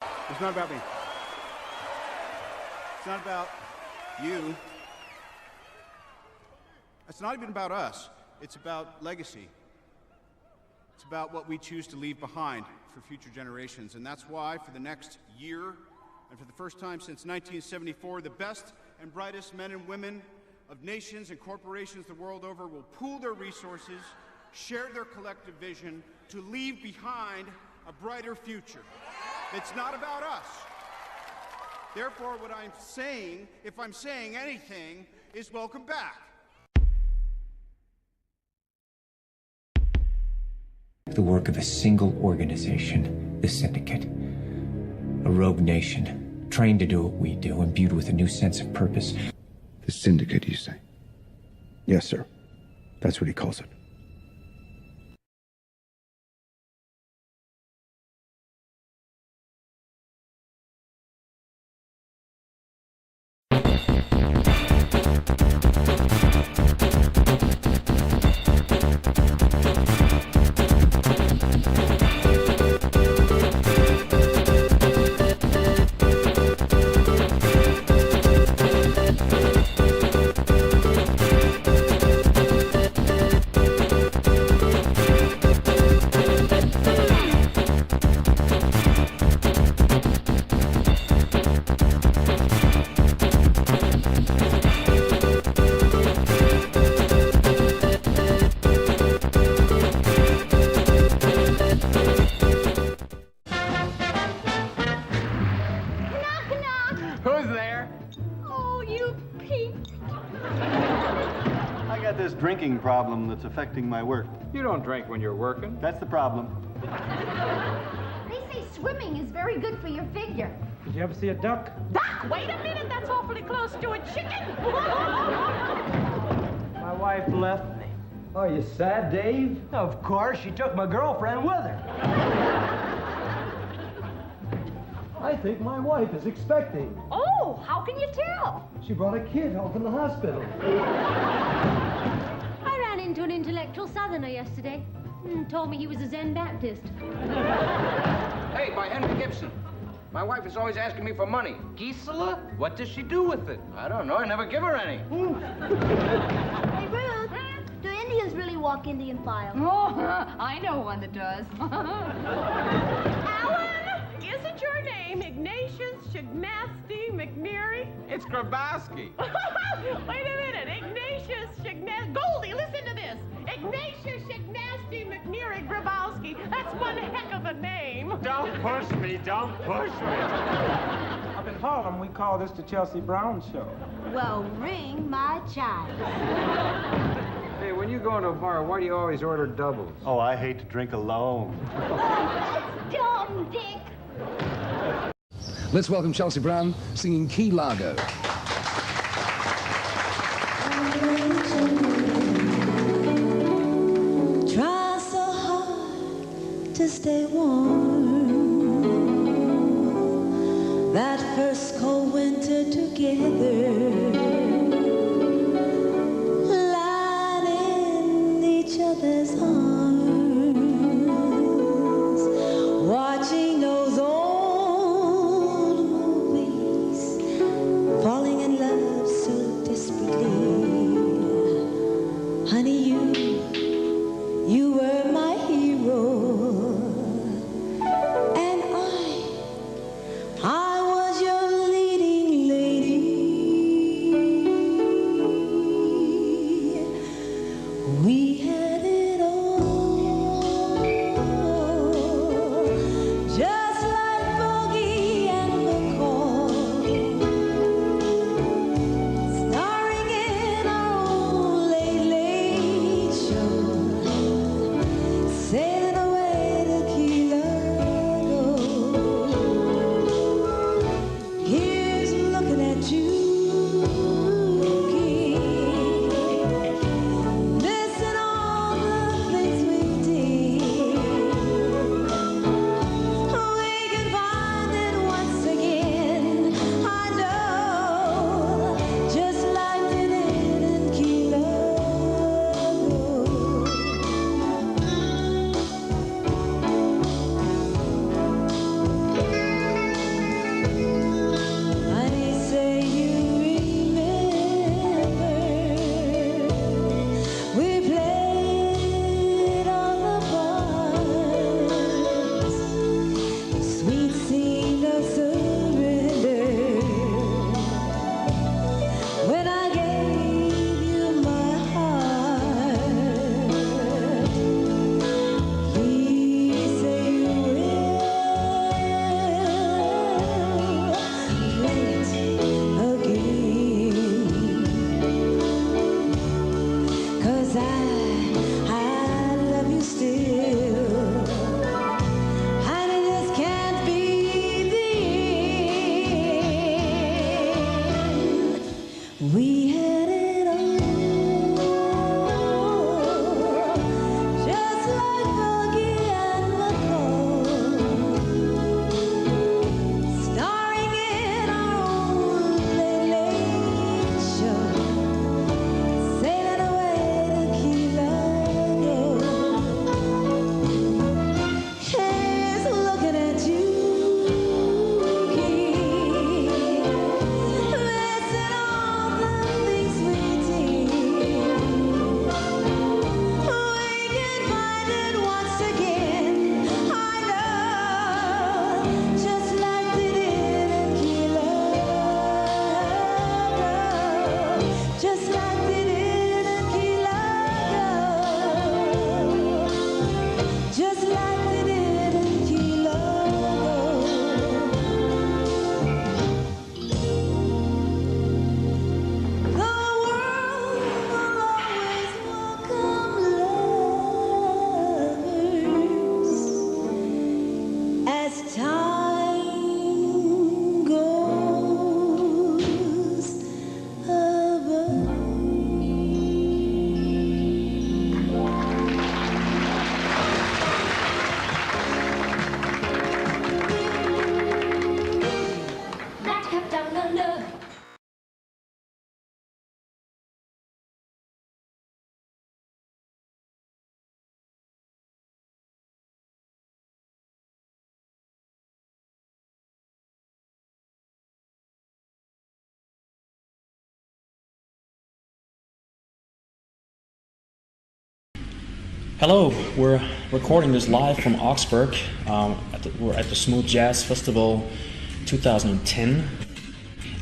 It's not about me. It's not about you. It's not even about us. It's about legacy. It's about what we choose to leave behind for future generations. And that's why, for the next year, and for the first time since 1974, the best and brightest men and women of nations and corporations the world over will pool their resources, share their collective vision to leave behind a brighter future. It's not about us. Therefore, what I'm saying, if I'm saying anything, is welcome back. The work of a single organization, the Syndicate. A rogue nation, trained to do what we do, imbued with a new sense of purpose. The Syndicate, you say? Yes, sir. That's what he calls it. Drinking problem that's affecting my work. You don't drink when you're working. That's the problem. They say swimming is very good for your figure. Did you ever see a duck? Duck? Wait a minute, that's awfully close to a chicken. My wife left me. Oh, you sad, Dave? Of course, she took my girlfriend with her. I think my wife is expecting. Oh, how can you tell? She brought a kid home from the hospital. I ran into an intellectual southerner yesterday. Told me he was a Zen Baptist. Hey, by Henry Gibson. My wife is always asking me for money. Gisela? What does she do with it? I don't know. I never give her any. Hey, Ruth, do Indians really walk Indian file? Oh, I know one that does. Alan, isn't your name Ignatius Shignasty McNeary? It's Grabowski. Wait a minute. Ignatius Shignasty. Goldie, listen to this. Ignatius Shignasty McNeary Grabowski. That's one heck of a name. Don't push me. Don't push me. Up in Harlem, we call this the Chelsea Brown Show. Well, ring my child. Hey, when you go into a bar, why do you always order doubles? Oh, I hate to drink alone. That's dumb, Dick. Let's welcome Chelsea Brown singing Key Largo. Try so hard to stay warm. That first cold winter together, lying in each other's arms, watching those old movies, falling in love so desperately. Honey, you were my hero, and I was your leading lady. We had it all. Hello, we're recording this live from Augsburg. We're at the Smooth Jazz Festival 2010,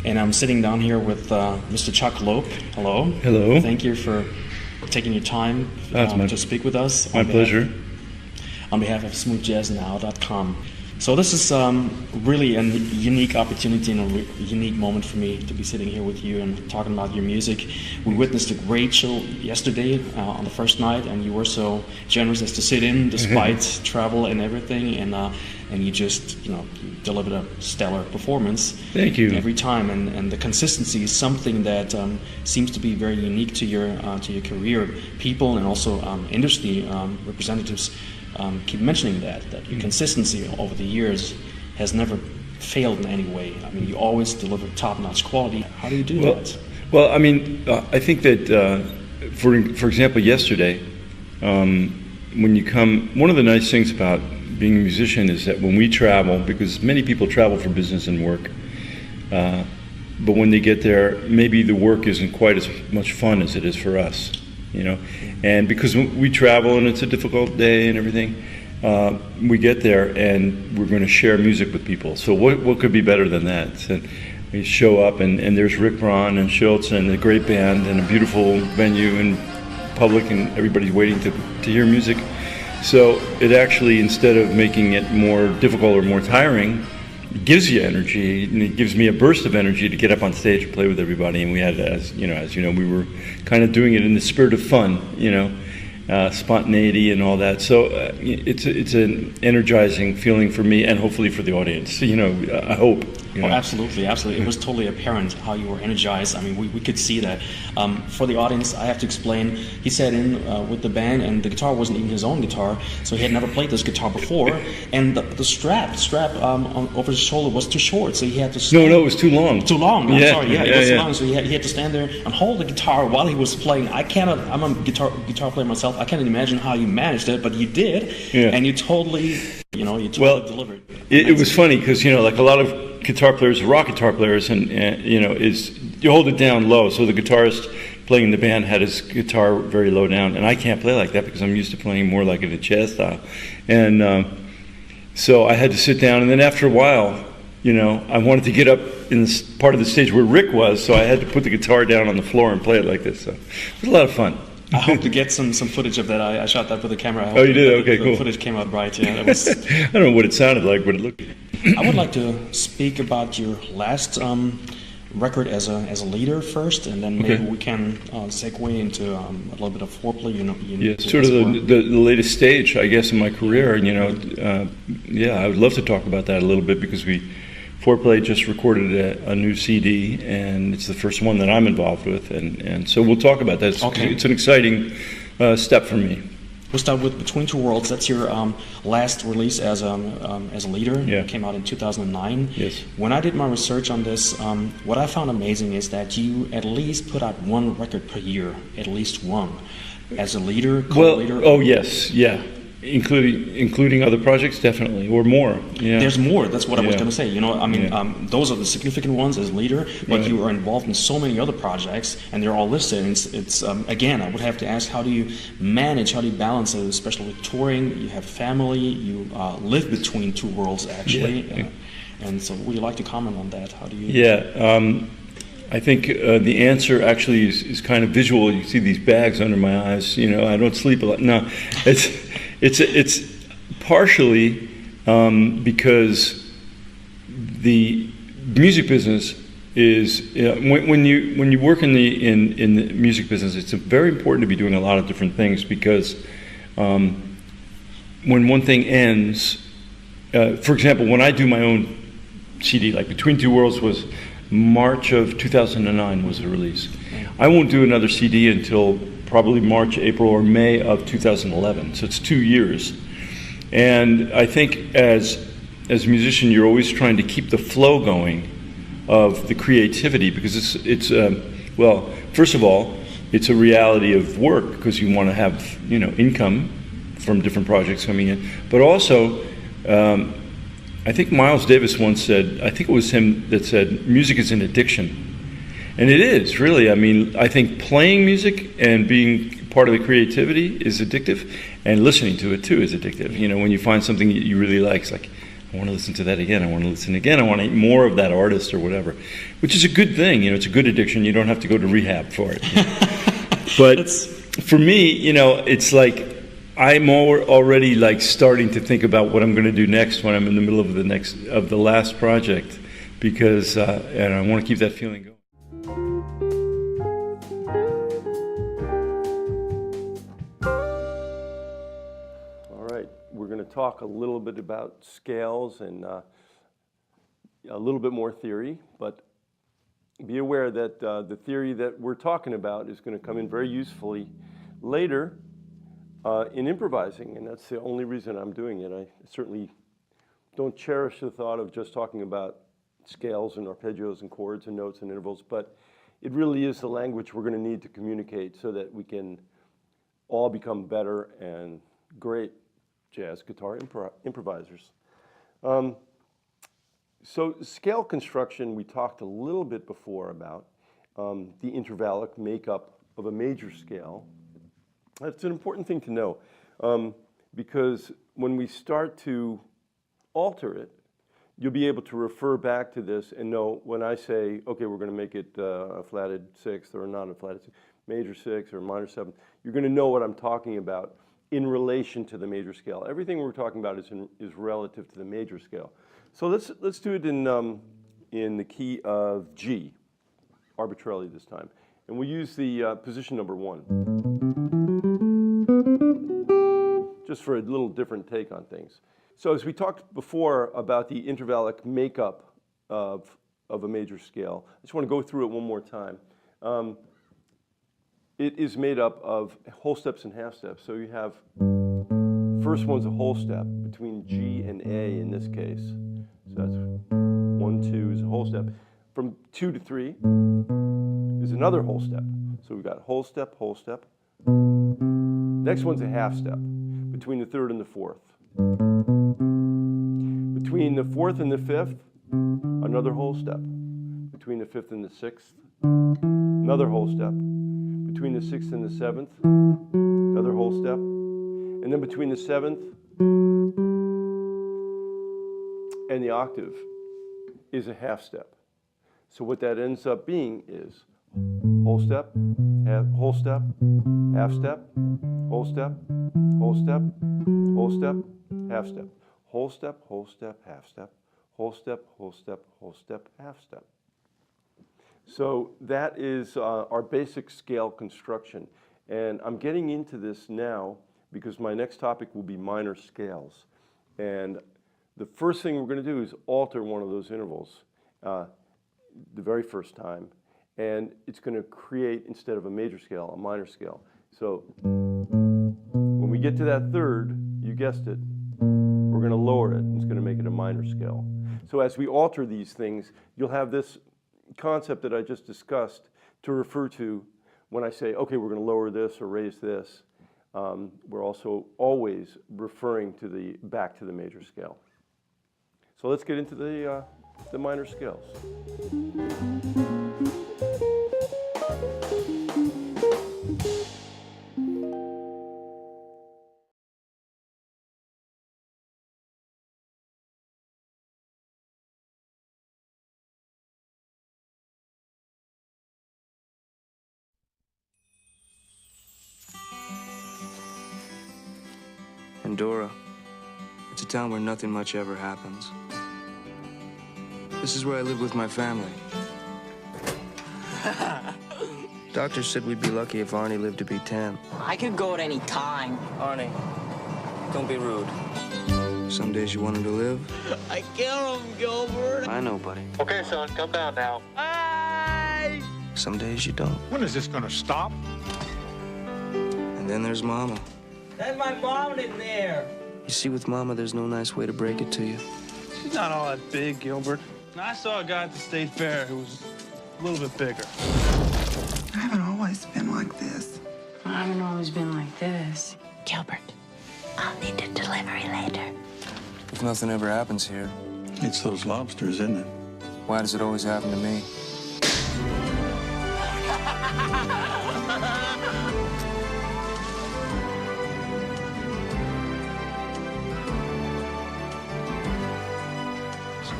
and I'm sitting down here with Mr. Chuck Loeb. Hello. Hello. Thank you for taking your time to speak with us. My pleasure. On behalf of smoothjazznow.com. So this is really a unique opportunity and a unique moment for me to be sitting here with you and talking about your music. We witnessed a great show yesterday on the first night, and you were so generous as to sit in despite travel and everything, and you just you delivered a stellar performance. Thank you. Every time, and the consistency is something that seems to be very unique to your career. People and also industry representatives keep mentioning that your consistency over the years has never failed in any way. I mean, you always deliver top-notch quality. How do you do that? Well, I mean, I think that, for example, yesterday, when you come, one of the nice things about being a musician is that when we travel, because many people travel for business and work, but when they get there, maybe the work isn't quite as much fun as it is for us. And because we travel and it's a difficult day and everything, we get there and we're going to share music with people. So what could be better than that? So we show up and there's Rick Braun and Schultz and a great band and a beautiful venue and public, and everybody's waiting to hear music. So it actually, instead of making it more difficult or more tiring, it gives you energy, and it gives me a burst of energy to get up on stage and play with everybody. And we had, as you know, we were kind of doing it in the spirit of fun, spontaneity and all that. So it's an energizing feeling for me, and hopefully for the audience. I hope. Oh, absolutely. It was totally apparent how you were energized. I mean, we could see that. For the audience, I have to explain, he sat in with the band, and the guitar wasn't even his own guitar, so he had never played this guitar before, and the strap over his shoulder was too short, so he had to stand. No, it was too long. Too long, I'm sorry, it was too long, so he had to stand there and hold the guitar while he was playing. I'm a guitar player myself, I can't imagine how you managed it, but you did, and you totally delivered. It was funny, because, like a lot of guitar players, rock guitar players, and is you hold it down low. So the guitarist playing in the band had his guitar very low down, and I can't play like that because I'm used to playing more like in a jazz style. And so I had to sit down, and then after a while, I wanted to get up in this part of the stage where Rick was, so I had to put the guitar down on the floor and play it like this. So it was a lot of fun. I hope to get some footage of that. I shot that with the camera. Oh, you did? Okay, cool. The footage came out right. Yeah, that was. I don't know what it sounded like, but it looked. I would like to speak about your last record as a leader first, and then maybe we can segue into a little bit of foreplay. Sort of the latest stage, I guess, in my career. I would love to talk about that a little bit, because Foreplay just recorded a new CD, and it's the first one that I'm involved with, and so we'll talk about that. It's an exciting step for me. We'll start with Between Two Worlds. That's your last release as a leader. Yeah. It came out in 2009. Yes. When I did my research on this, what I found amazing is that you at least put out one record per year, at least one, as a leader, co-leader. Oh yes, yeah. Including other projects, definitely, or more. Yeah. There's more. That's what I was going to say. Those are the significant ones as leader, but you are involved in so many other projects, and they're all listed. And it's again, I would have to ask, how do you balance it, especially with touring? You have family. You live between two worlds, actually. Yeah. And so, would you like to comment on that? How do you? Yeah. I think the answer actually is kind of visual. You see these bags under my eyes. I don't sleep a lot. No, it's partially because the music business is when you work in the music business, it's very important to be doing a lot of different things, because when one thing ends, for example, when I do my own CD, like Between Two Worlds was March of 2009 was the release. I won't do another CD until probably March, April, or May of 2011. So it's 2 years. And I think as a musician, you're always trying to keep the flow going of the creativity, because it's well, first of all, it's a reality of work, because you want to have income from different projects coming in, but also. I think Miles Davis once said, I think it was him that said, music is an addiction. And it is, really. I mean, I think playing music and being part of the creativity is addictive, and listening to it too is addictive. You know, when you find something that you really like, it's like, I want to listen to that again, I want to listen again, I want to eat more of that artist or whatever, which is a good thing. You know, it's a good addiction. You don't have to go to rehab for it. But for me, you know, it's like I'm already like starting to think about what I'm going to do next when I'm in the middle of the last project, because and I want to keep that feeling going. We're going to talk a little bit about scales and a little bit more theory, but be aware that the theory that we're talking about is going to come in very usefully later in improvising, and that's the only reason I'm doing it. I certainly don't cherish the thought of just talking about scales and arpeggios and chords and notes and intervals, but it really is the language we're going to need to communicate so that we can all become better and great jazz guitar improvisers. So scale construction, we talked a little bit before about the intervallic makeup of a major scale. That's an important thing to know because when we start to alter it, you'll be able to refer back to this and know when I say, okay, we're going to make it a flatted sixth or not a flatted sixth, major sixth or minor seventh, you're going to know what I'm talking about in relation to the major scale. Everything we're talking about is relative to the major scale. So let's do it in the key of G, arbitrarily this time. And we'll use the position number 1. Just for a little different take on things. So as we talked before about the intervallic makeup of a major scale, I just want to go through it one more time. It is made up of whole steps and half steps. So you have, first one's a whole step between G and A in this case. So that's 1, 2 is a whole step. From 2 to 3 is another whole step. So we've got whole step, whole step. Next one's a half step between the third and the fourth. Between the fourth and the fifth, another whole step. Between the fifth and the sixth, another whole step. Between the sixth and the seventh, another whole step. And then between the seventh and the octave is a half step. So what that ends up being is whole step, half step, whole step, whole step, whole step, half step, whole step, whole step, half step, whole step, whole step, whole step, half step. So that is our basic scale construction. And I'm getting into this now because my next topic will be minor scales. And the first thing we're going to do is alter one of those intervals the very first time. And it's going to create, instead of a major scale, a minor scale. So when we get to that third, you guessed it, we're going to lower it. And it's going to make it a minor scale. So as we alter these things, you'll have this concept that I just discussed to refer to when I say, okay, we're going to lower this or raise this. We're also always referring to back to the major scale. So let's get into the minor scales. Pandora. It's a town where nothing much ever happens. This is where I live with my family. Doctor said we'd be lucky if Arnie lived to be 10. I could go at any time. Arnie, don't be rude. Some days you want him to live. I kill him, Gilbert. I know, buddy. Okay, son, come down now. Bye. Some days you don't. When is this gonna stop? And then there's Mama. That's my mom in there. You see, with Mama, there's no nice way to break it to you. She's not all that big, Gilbert. I saw a guy at the state fair who was a little bit bigger. I haven't always been like this. I haven't always been like this. Gilbert, I'll need a delivery later. If nothing ever happens here. It's those lobsters, isn't it? Why does it always happen to me?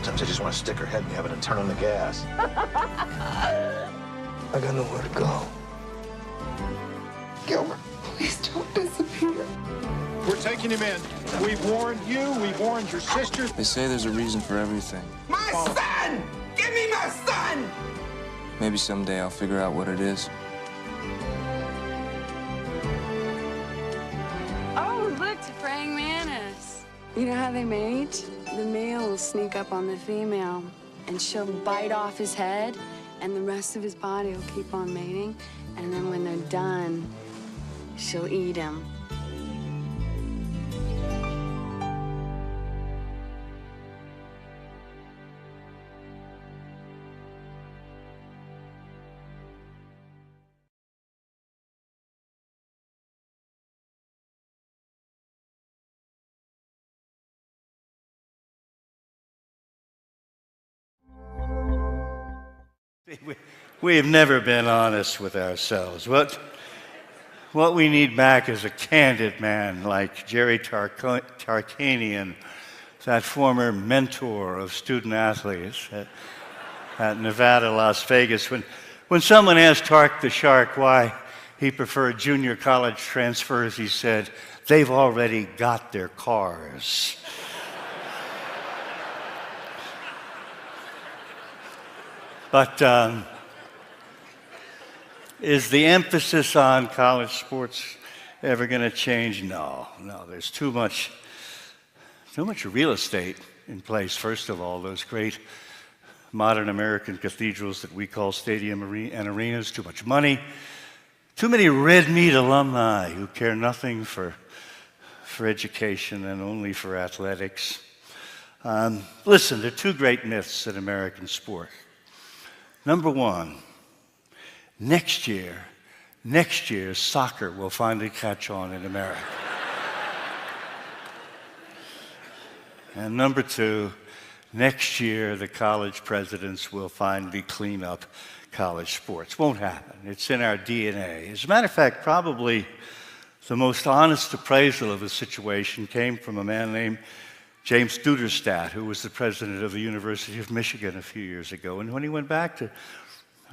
Sometimes I just want to stick her head in the oven and turn on the gas. I got nowhere to go. Gilbert, please don't disappear. We're taking him in. We've warned you. We've warned your sister. They say there's a reason for everything. My son! Give me my son! Maybe someday I'll figure out what it is. Oh, look, it's a praying mantis. You know how they mate? The male will sneak up on the female, and she'll bite off his head, and the rest of his body will keep on mating. And then when they're done, she'll eat him. We've never been honest with ourselves. What we need back is a candid man like Jerry Tarkanian, that former mentor of student athletes at Nevada, Las Vegas. When someone asked Tark the Shark why he preferred junior college transfers, he said, "They've already got their cars." But is the emphasis on college sports ever going to change? No. There's too much real estate in place. First of all, those great modern American cathedrals that we call stadium and arenas, too much money, too many red meat alumni who care nothing for education and only for athletics. Listen, there are two great myths in American sport. Number one, next year, soccer will finally catch on in America. And number two, next year, the college presidents will finally clean up college sports. Won't happen. It's in our DNA. As a matter of fact, probably the most honest appraisal of the situation came from a man named James Duderstadt, who was the president of the University of Michigan a few years ago. And when he went back to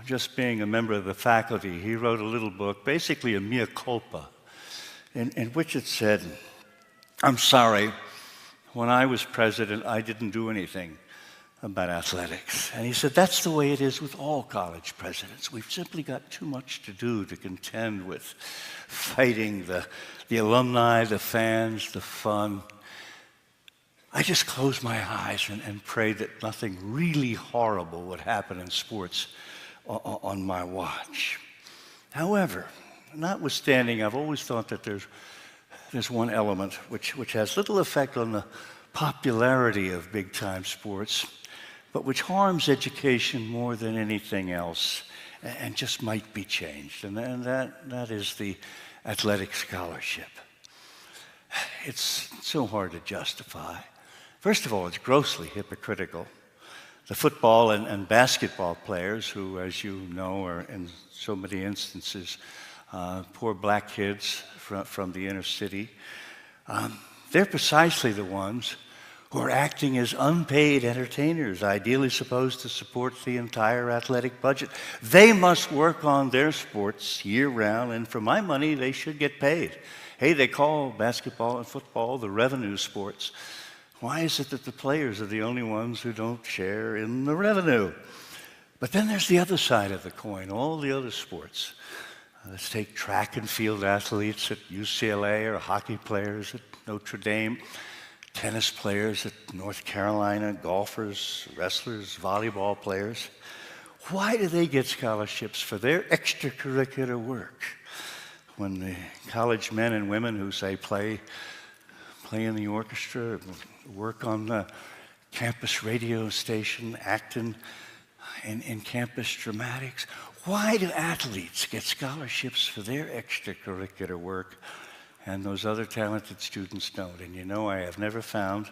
just being a member of the faculty, he wrote a little book, basically a mea culpa, in which it said, "I'm sorry, when I was president, I didn't do anything about athletics." And he said, that's the way it is with all college presidents. We've simply got too much to do to contend with fighting the alumni, the fans, the fun. I just close my eyes and pray that nothing really horrible would happen in sports on my watch. However, notwithstanding, I've always thought that there's one element which has little effect on the popularity of big-time sports, but which harms education more than anything else and just might be changed, and that is the athletic scholarship. It's so hard to justify. First of all, it's grossly hypocritical. The football and basketball players, who, as you know, are in so many instances poor black kids from the inner city, they're precisely the ones who are acting as unpaid entertainers, ideally supposed to support the entire athletic budget. They must work on their sports year-round, and for my money, they should get paid. Hey, they call basketball and football the revenue sports. Why is it that the players are the only ones who don't share in the revenue? But then there's the other side of the coin, all the other sports. Let's take track and field athletes at UCLA, or hockey players at Notre Dame, tennis players at North Carolina, golfers, wrestlers, volleyball players. Why do they get scholarships for their extracurricular work when the college men and women who say play in the orchestra, work on the campus radio station, act in campus dramatics? Why do athletes get scholarships for their extracurricular work and those other talented students don't? And you know, I have never found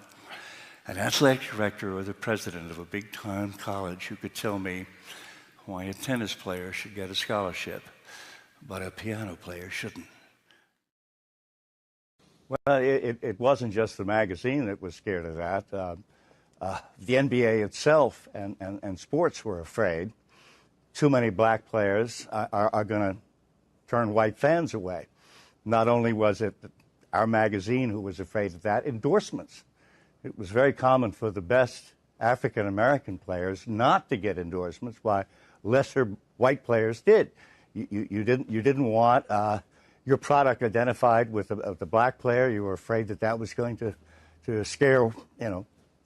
an athletic director or the president of a big-time college who could tell me why a tennis player should get a scholarship, but a piano player shouldn't. Well, it wasn't just the magazine that was scared of that. the NBA itself and sports were afraid too many black players are going to turn white fans away. Not only was it our magazine who was afraid of that, endorsements. It was very common for the best African-American players not to get endorsements, while lesser white players did. You didn't want your product identified with the black player. You were afraid that was going to scare,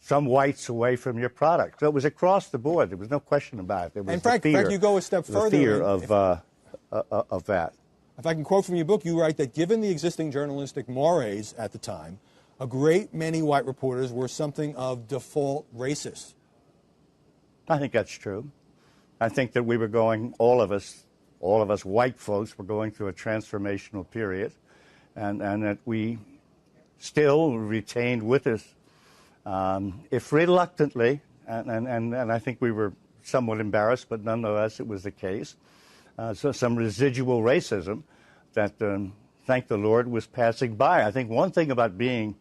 some whites away from your product. So it was across the board. There was no question about it. There was and Frank, you go a step further. The fear of that. If I can quote from your book, you write that given the existing journalistic mores at the time, a great many white reporters were something of default racist. I think that's true. I think that we were going, all of us white folks were going through a transformational period, and that we still retained with us, if reluctantly, and I think we were somewhat embarrassed, but nonetheless it was the case, so some residual racism that, thank the Lord, was passing by. I think one thing about being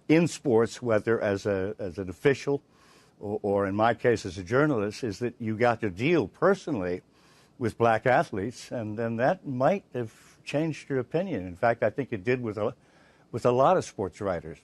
in sports, whether as an official or in my case as a journalist, is that you got to deal personally with black athletes, and then that might have changed your opinion. In fact, I think it did with a lot of sports writers.